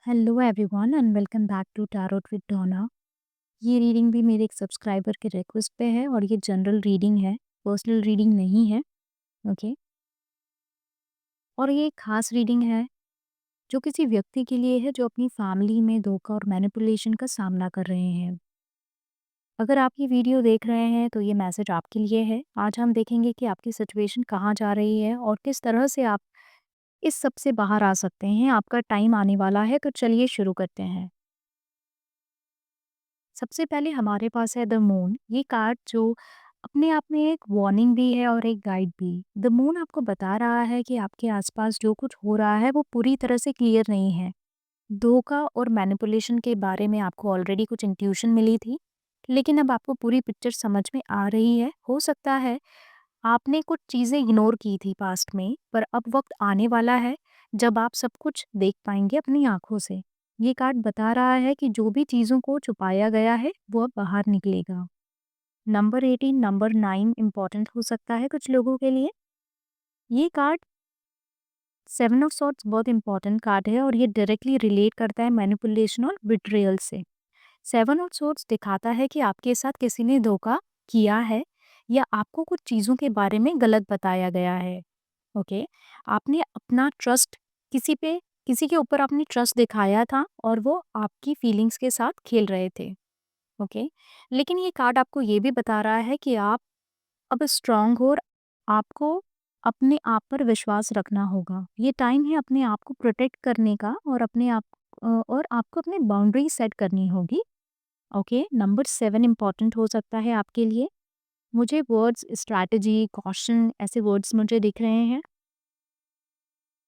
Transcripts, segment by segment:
Hello everyone and welcome back to tarot with Donna. ये reading भी मेरे एक सब्सक्राइबर के रिक्वेस्ट पे है और ये जनरल रीडिंग है, पर्सनल रीडिंग नहीं है। ओके। और ये एक खास रीडिंग है जो किसी व्यक्ति के लिए है जो अपनी फैमिली में धोखा और मैनिपुलेशन का सामना कर रहे हैं। अगर आप ये वीडियो देख रहे हैं तो ये मैसेज आपके लिए है। आज हम देखेंगे कि आपकी सिचुएशन कहाँ जा रही है और किस तरह से आप इस सब से बाहर आ सकते हैं। आपका टाइम आने वाला है, तो चलिए शुरू करते हैं। सबसे पहले हमारे पास है द मून। ये कार्ड जो अपने आप में एक वार्निंग भी है और एक गाइड भी। द मून आपको बता रहा है कि आपके आसपास जो कुछ हो रहा है वो पूरी तरह से क्लियर नहीं है। धोखा और मैनिपुलेशन के बारे में आपको ऑलरेडी कुछ इंट्यूशन मिली थी, लेकिन अब आपको पूरी पिक्चर समझ में आ रही है। हो सकता है आपने कुछ चीज़ें इग्नोर की थी पास्ट में, पर अब वक्त आने वाला है जब आप सब कुछ देख पाएंगे अपनी आंखों से। ये कार्ड बता रहा है कि जो भी चीज़ों को छुपाया गया है वो अब बाहर निकलेगा। नंबर 18, नंबर 9 इम्पॉर्टेंट हो सकता है कुछ लोगों के लिए। ये कार्ड सेवन ऑफ सॉर्ड्स बहुत इंपॉर्टेंट कार्ड है और ये डायरेक्टली रिलेट करता है मैनिपुलेशन और बिट्रेयल से। सेवन ऑफ सॉर्ड्स दिखाता है कि आपके साथ किसी ने धोखा किया है या आपको कुछ चीज़ों के बारे में गलत बताया गया है। ओके। आपने अपना ट्रस्ट किसी पे किसी के ऊपर आपने ट्रस्ट दिखाया था और वो आपकी फीलिंग्स के साथ खेल रहे थे। ओके। लेकिन ये कार्ड आपको ये भी बता रहा है कि आप अब स्ट्रांग हो और आपको अपने आप पर विश्वास रखना होगा। ये टाइम है अपने आप को प्रोटेक्ट करने का और और आपको अपनी बाउंड्री सेट करनी होगी। ओके। नंबर 7 इम्पॉर्टेंट हो सकता है आपके लिए। मुझे वर्ड्स स्ट्रैटेजी, कॉशन ऐसे वर्ड्स मुझे दिख रहे हैं।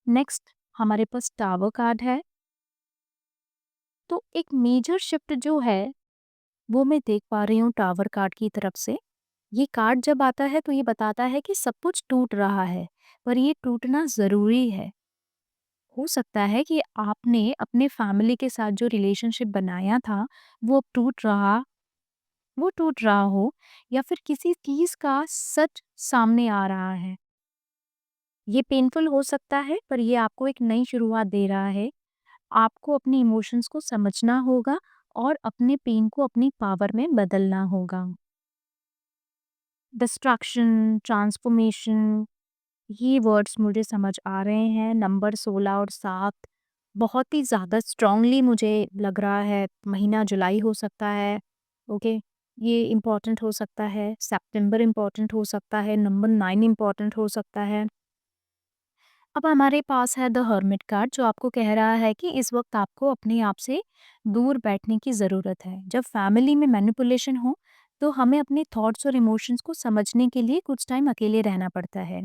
नेक्स्ट हमारे पास टावर कार्ड है। तो एक मेजर शिफ्ट जो है वो मैं देख पा रही हूँ टावर कार्ड की तरफ से। ये कार्ड जब आता है तो ये बताता है कि सब कुछ टूट रहा है, पर ये टूटना ज़रूरी है। हो सकता है कि आपने अपने फैमिली के साथ जो रिलेशनशिप बनाया था, वो अब टूट रहा हो या फिर किसी चीज़ का सच सामने आ रहा है। ये पेनफुल हो सकता है, पर ये आपको एक नई शुरुआत दे रहा है। आपको अपने इमोशंस को समझना होगा और अपने पेन को अपनी पावर में बदलना होगा। डिस्ट्रैक्शन, ट्रांसफॉर्मेशन, ये वर्ड्स मुझे समझ आ रहे हैं। नंबर 16 और 7 बहुत ही ज़्यादा स्ट्रांगली मुझे लग रहा है। महीना जुलाई हो सकता है। ओके। ये इम्पोर्टेंट हो सकता है। सितंबर इम्पोर्टेंट हो सकता है। नंबर 9 इम्पोर्टेंट हो सकता है। अब हमारे पास है द हर्मिट कार्ड जो आपको कह रहा है कि इस वक्त आपको अपने आप से दूर बैठने की ज़रूरत है। जब फैमिली में मैनिपुलेशन हो तो हमें अपने थॉट्स और इमोशंस को समझने के लिए कुछ टाइम अकेले रहना पड़ता है।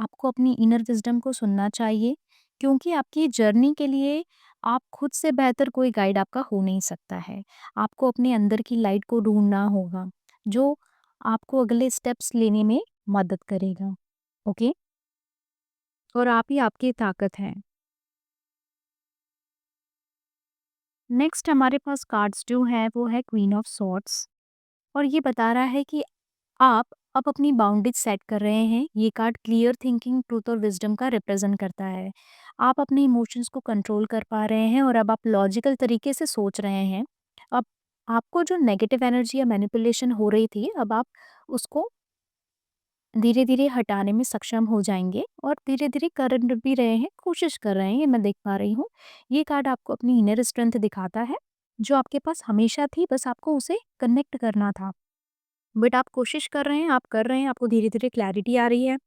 आपको अपनी इनर विजडम को सुनना चाहिए, क्योंकि आपकी जर्नी के लिए आप खुद से बेहतर कोई गाइड आपका हो नहीं सकता है। आपको अपने अंदर की लाइट को ढूंढना होगा जो आपको अगले स्टेप्स लेने में मदद करेगा। ओके। और आप ही आपकी ताकत हैं। नेक्स्ट हमारे पास कार्ड्स जो हैं वो है क्वीन ऑफ सॉर्ड्स और ये बता रहा है कि आप अब अपनी बाउंड्रीज सेट कर रहे हैं। ये कार्ड क्लियर थिंकिंग, ट्रूथ और विजडम का रिप्रेजेंट करता है। आप अपने इमोशंस को कंट्रोल कर पा रहे हैं और अब आप लॉजिकल तरीके से सोच रहे हैं। अब आपको जो नेगेटिव एनर्जी या मैनिपुलेशन हो रही थी, अब आप उसको धीरे-धीरे हटाने में सक्षम हो जाएँगे और धीरे-धीरे कर भी रहे हैं, कोशिश कर रहे हैं, ये मैं देख पा रही हूँ। ये कार्ड आपको अपनी इनर स्ट्रेंथ दिखाता है, जो आपके पास हमेशा थी, बस आपको उसे कनेक्ट करना था। बट आप कोशिश कर रहे हैं, आप कर रहे हैं, आपको धीरे-धीरे क्लैरिटी आ रही है।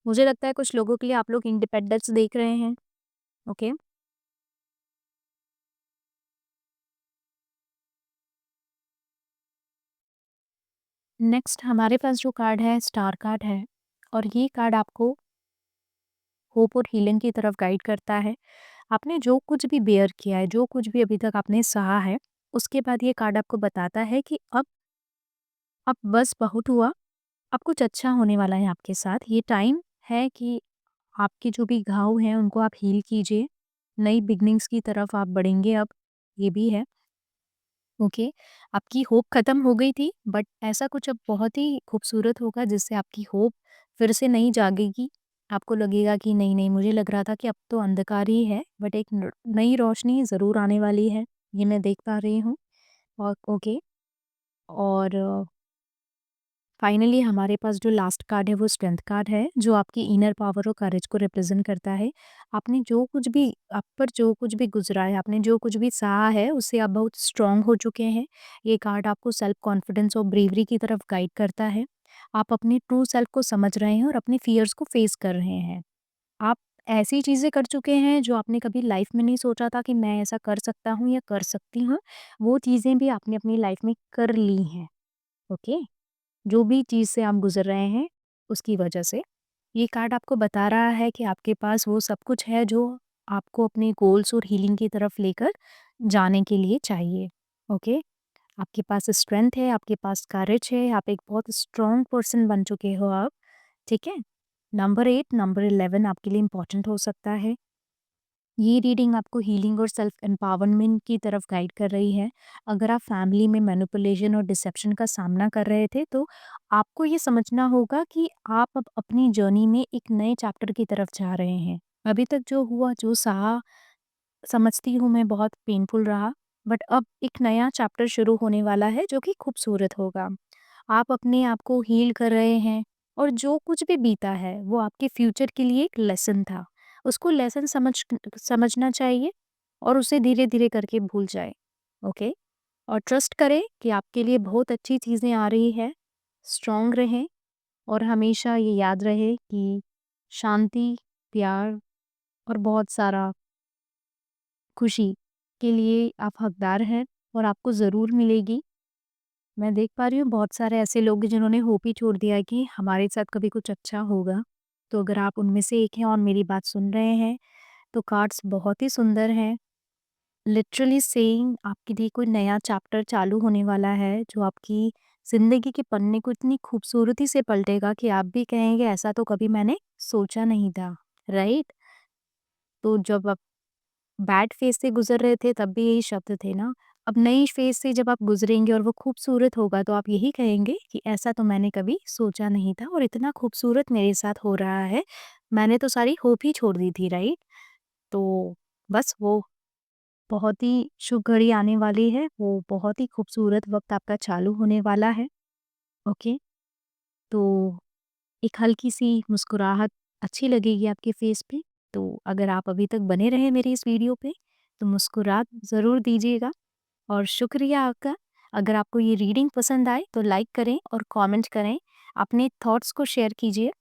मुझे लगता है कुछ लोगों के लिए आप लोग इंडिपेंडेंस देख रहे हैं। ओके। नेक्स्ट हमारे पास जो कार्ड है, स्टार कार्ड है और ये कार्ड आपको होप और हीलिंग की तरफ गाइड करता है। आपने जो कुछ भी बेयर किया है, जो कुछ भी अभी तक आपने सहा है, उसके बाद ये कार्ड आपको बताता है कि अब बस बहुत हुआ, अब कुछ अच्छा होने वाला है आपके साथ। ये टाइम है कि आपके जो भी घाव हैं, उनको आप हील कीजिए। नई बिगिनिंग्स की तरफ आप बढ़ेंगे अब, ये भी है। ओके। आपकी होप खत्म हो गई थी, बट ऐसा कुछ अब बहुत ही खूबसूरत होगा जिससे आपकी होप फिर से नहीं जागेगी। आपको लगेगा कि नहीं, मुझे लग रहा था कि अब तो अंधकार ही है, बट एक नई रोशनी ज़रूर आने वाली है, ये मैं देख पा रही हूँ। और ओके। और फाइनली हमारे पास जो लास्ट कार्ड है वो स्ट्रेंथ कार्ड है, जो आपकी इनर पावर और करेज को रिप्रेजेंट करता है। आपने जो कुछ भी आप पर जो कुछ भी गुजरा है, आपने जो कुछ भी सहा है, उससे आप बहुत स्ट्रांग हो चुके हैं। ये कार्ड आपको सेल्फ कॉन्फिडेंस और ब्रेवरी की तरफ गाइड करता है। आप अपने ट्रू सेल्फ को समझ रहे हैं और अपने फियर्स को फेस कर रहे हैं। आप ऐसी चीज़ें कर चुके हैं जो आपने कभी लाइफ में नहीं सोचा था कि मैं ऐसा कर सकता हूँ या कर सकती हूँ। वो चीज़ें भी आपने अपनी लाइफ में कर ली हैं। ओके? जो भी चीज़ से आप गुज़र रहे हैं, उसकी वजह से। ये कार्ड आपको बता रहा है कि आपके पास वो सब कुछ है जो आपको अपने गोल्स और हीलिंग की तरफ लेकर जाने के लिए चाहिए। ओके? आपके पास स्ट्रेंथ है, आपके पास करेज है, आप एक बहुत स्ट्रॉन्ग पर्सन बन चुके हो अब, ठीक है? नंबर 8, नंबर 11 आपके लिए इम्पोर्टेंट हो सकता है। ये रीडिंग आपको हीलिंग और सेल्फ एम्पावरमेंट की तरफ गाइड कर रही है। अगर आप फैमिली में मैनिपुलेशन और डिसेप्शन का सामना कर रहे थे, तो आपको ये समझना होगा कि आप अब अपनी जर्नी में एक नए चैप्टर की तरफ जा रहे हैं। अभी तक जो हुआ, जो सहा, समझती हूँ मैं बहुत पेनफुल रहा, बट अब एक नया चैप्टर शुरू होने वाला है जो कि खूबसूरत होगा। आप अपने आप को हील कर रहे हैं और जो कुछ भी बीता है वो आपके फ्यूचर के लिए एक लेसन था। उसको लेसन समझना चाहिए और उसे धीरे-धीरे करके भूल जाएँ, ओके? और ट्रस्ट करें कि आपके लिए बहुत अच्छी चीज़ें आ रही हैं। स्ट्रॉन्ग रहें और हमेशा ये याद रहे कि शांति, प्यार और बहुत सारा खुशी के लिए आप हकदार हैं और आपको ज़रूर मिलेगी। मैं देख पा रही हूँ बहुत सारे ऐसे लोग हैं जिन्होंने होप ही छोड़ दिया है कि हमारे साथ कभी कुछ अच्छा होगा। तो अगर आप उनमें से एक हैं और मेरी बात सुन रहे हैं, तो कार्ड्स बहुत ही सुंदर हैं। लिटरली सेइंग आपके लिए कोई नया चैप्टर चालू होने वाला है, जो आपकी ज़िंदगी के पन्ने को इतनी खूबसूरती से पलटेगा कि आप भी कहेंगे ऐसा तो कभी मैंने सोचा नहीं था, राइट? तो जब आप बैड फेज़ से गुज़र रहे थे तब भी यही शब्द थे ना? अब नई फेज़ से जब आप गुज़रेंगे और वो खूबसूरत होगा तो आप यही कहेंगे कि ऐसा तो मैंने कभी सोचा नहीं था और इतना खूबसूरत मेरे साथ हो रहा है। मैंने तो सारी होप ही छोड़ दी थी, राइट? तो बस वो बहुत ही शुभ घड़ी आने वाली है, वो बहुत ही खूबसूरत वक़्त आपका चालू होने वाला है, ओके? तो एक हल्की-सी मुस्कुराहट अच्छी लगेगी आपके फ़ेस पे, तो अगर आप अभी तक बने रहे मेरी इस वीडियो पे, तो मुस्कुरा ज़रूर दीजिएगा और शुक्रिया आपका। अगर आपको ये रीडिंग पसंद आए तो लाइक करें और कमेंट करें, अपने थॉट्स को शेयर कीजिए।